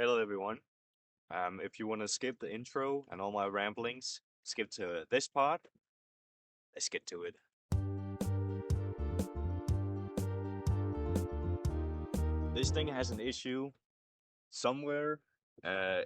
Hello everyone. If you want to skip the intro and all my ramblings, skip to this part. Let's get to it. This thing has an issue somewhere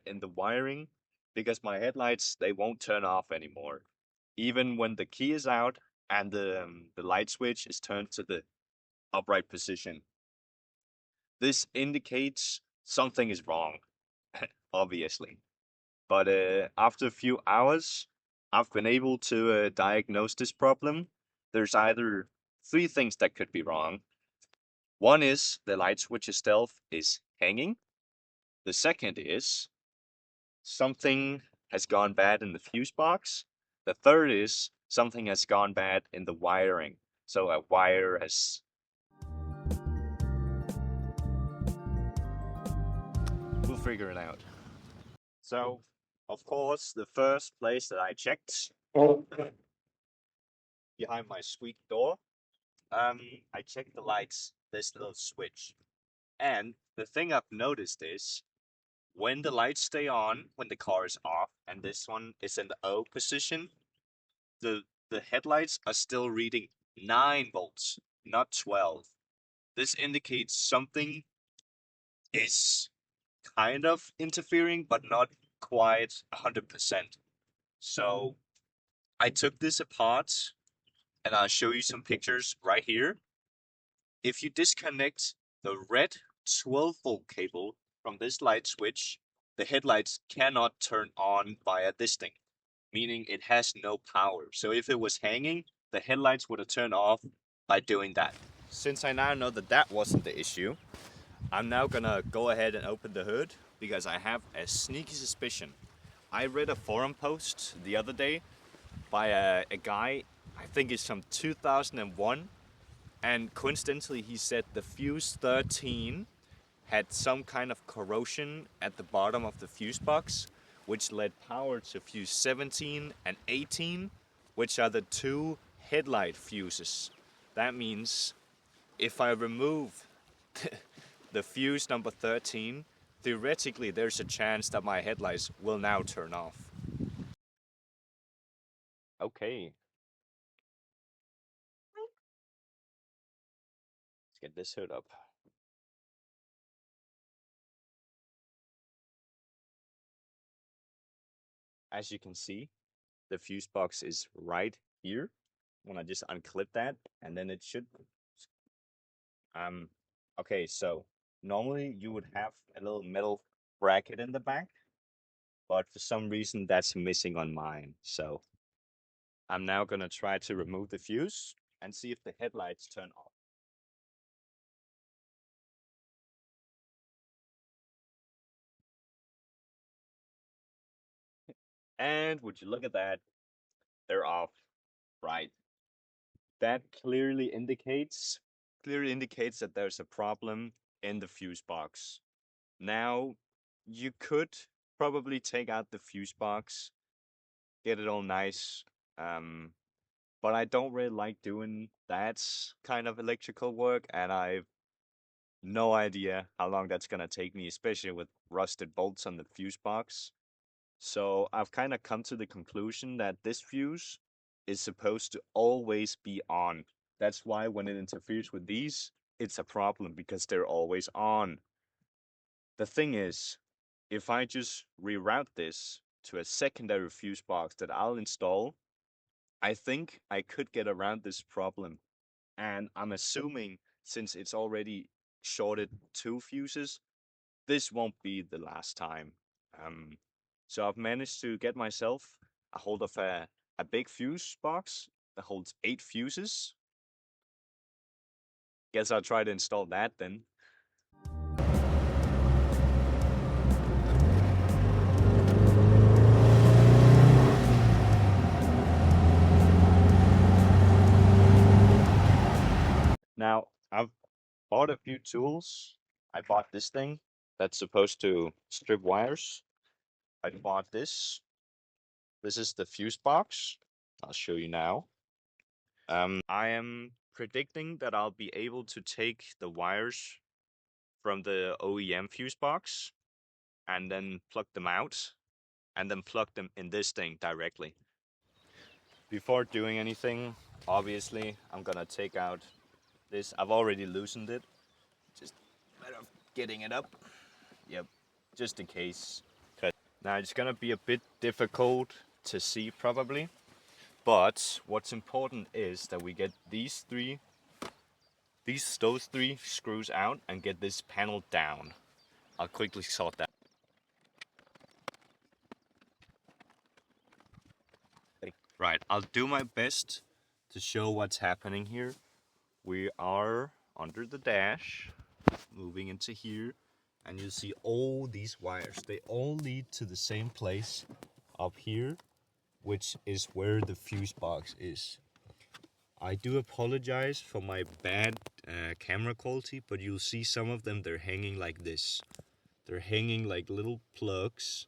in the wiring because my headlights they won't turn off anymore, even when the key is out and the light switch is turned to the upright position. This indicates something is wrong, obviously. But after a few hours, I've been able to diagnose this problem. There's either three things that could be wrong. One is the light switch itself is hanging. The second is something has gone bad in the fuse box. The third is something has gone bad in the wiring. So a wire has. We'll figure it out. So, of course, the first place that I checked behind my squeak door. I checked the lights, this little switch. And the thing I've noticed is when the lights stay on, when the car is off, and this one is in the O position, the the headlights are still reading 9 volts, not 12. This indicates something is kind of interfering, but not quite 100%. So I took this apart and I'll show you some pictures right here. If you disconnect the red 12-volt cable from this light switch, the headlights cannot turn on via this thing, meaning it has no power. So if it was hanging, the headlights would have turned off by doing that. Since I now know that that wasn't the issue, I'm now gonna go ahead and open the hood because I have a sneaky suspicion. I read a forum post the other day by a guy, I think it's from 2001, and coincidentally, he said the fuse 13 had some kind of corrosion at the bottom of the fuse box, which led power to fuse 17 and 18, which are the two headlight fuses. That means if I remove the fuse number 13, theoretically there's a chance that my headlights will now turn off. Okay, let's get this hood up. As you can see, the fuse box is right here. When I just unclip that, and then it should. Um, okay, so normally you would have a little metal bracket in the back, but for some reason that's missing on mine. So I'm now gonna try to remove the fuse and see if the headlights turn off. And would you look at that? They're off. Right. That clearly indicates that there's a problem in the fuse box. Now, you could probably take out the fuse box, get it all nice, um, but I don't really like doing that kind of electrical work, and I've no idea how long that's gonna take me, especially with rusted bolts on the fuse box. So I've kind of come to the conclusion that this fuse is supposed to always be on. That's why when it interferes with these, it's a problem because they're always on. The thing is, if I just reroute this to a secondary fuse box that I'll install, I think I could get around this problem. And I'm assuming since it's already shorted 2 fuses, this won't be the last time. Um, so I've managed to get myself a hold of a big fuse box that holds 8 fuses. Guess I'll try to install that then. Now, I've bought a few tools. I bought this thing that's supposed to strip wires. I bought this. This is the fuse box. I'll show you now. I am predicting that I'll be able to take the wires from the OEM fuse box and then plug them out, and then plug them in this thing directly. Before doing anything, obviously, I'm gonna take out this. I've already loosened it. Just a matter of getting it up. Yep, just in case. Now it's gonna be a bit difficult to see probably, but what's important is that we get those three screws out and get this panel down. I'll quickly sort that. Right, I'll do my best to show what's happening here. We are under the dash, moving into here, and you'll see all these wires. They all lead to the same place up here, which is where the fuse box is. I do apologize for my bad camera quality, but you'll see some of them, they're hanging like this. They're hanging like little plugs,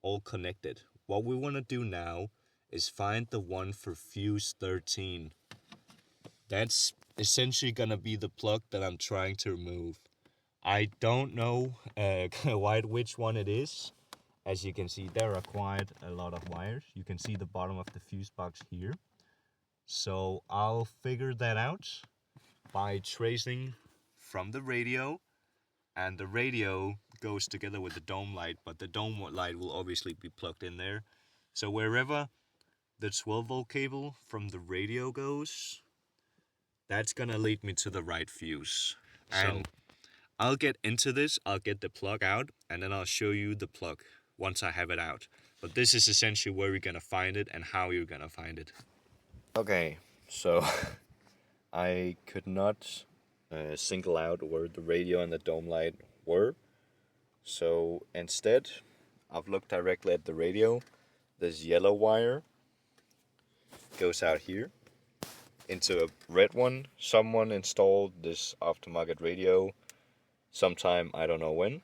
all connected. What we want to do now is find the one for fuse 13. That's essentially gonna be the plug that I'm trying to remove. I don't know quite which one it is. As you can see, there are quite a lot of wires. You can see the bottom of the fuse box here. So I'll figure that out by tracing from the radio, and the radio goes together with the dome light, but the dome light will obviously be plugged in there. So wherever the 12 volt cable from the radio goes, that's gonna lead me to the right fuse. And I'll get into this, I'll get the plug out, and then I'll show you the plug once I have it out. But this is essentially where we're gonna find it and how you're gonna find it. Okay, so I could not single out where the radio and the dome light were. So instead, I've looked directly at the radio. This yellow wire goes out here into a red one. Someone installed this aftermarket radio sometime, I don't know when,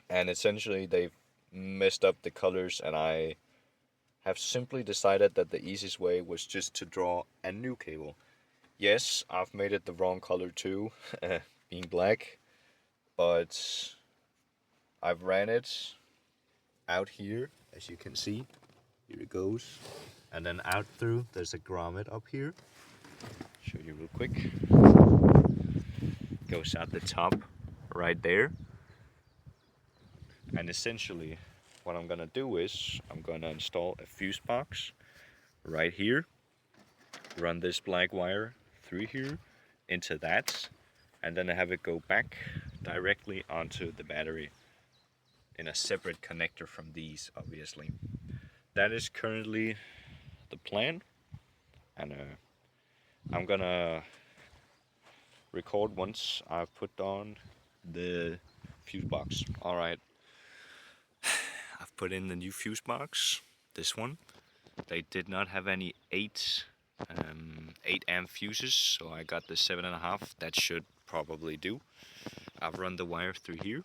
and essentially they've messed up the colors, and I have simply decided that the easiest way was just to draw a new cable. Yes, I've made it the wrong color too, being black, but I've ran it out here, as you can see. Here it goes. And then out through, there's a grommet up here. Show you real quick. Goes out the top right there. And essentially, what I'm gonna do is, I'm gonna install a fuse box right here. Run this black wire through here into that. And then I have it go back directly onto the battery in a separate connector from these, obviously. That is currently the plan, and I'm gonna record once I've put on the fuse box. Alright, I've put in the new fuse box, this one. They did not have any 8 amp fuses, so I got the 7.5. That should probably do. I've run the wire through here,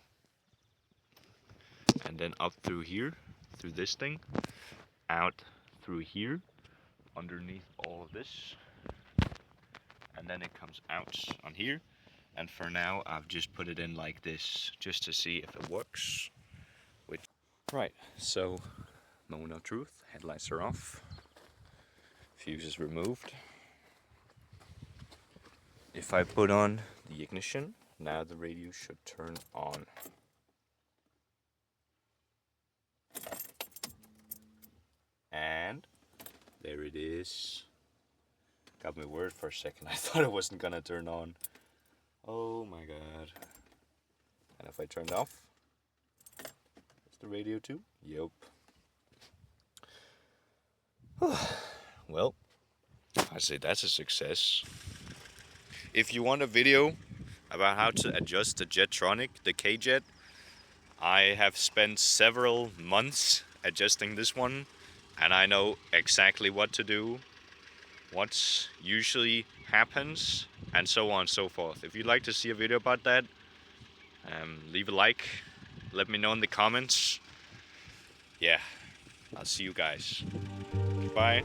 and then up through here, through this thing, out through here, underneath all of this, and then it comes out on here. And for now, I've just put it in like this, just to see if it works. Right, so moment of truth, headlights are off, fuse is removed. If I put on the ignition, now the radio should turn on. And there it is. Got me worried for a second. I thought it wasn't gonna turn on. Oh my god. And if I turn it off, is the radio too? Yep. Well, I say that's a success. If you want a video about how to adjust the Jetronic, the K-Jet, I have spent several months adjusting this one, and I know exactly what to do, what usually happens, and so on and so forth. If you'd like to see a video about that, leave a like, let me know in the comments. Yeah, I'll see you guys. Bye.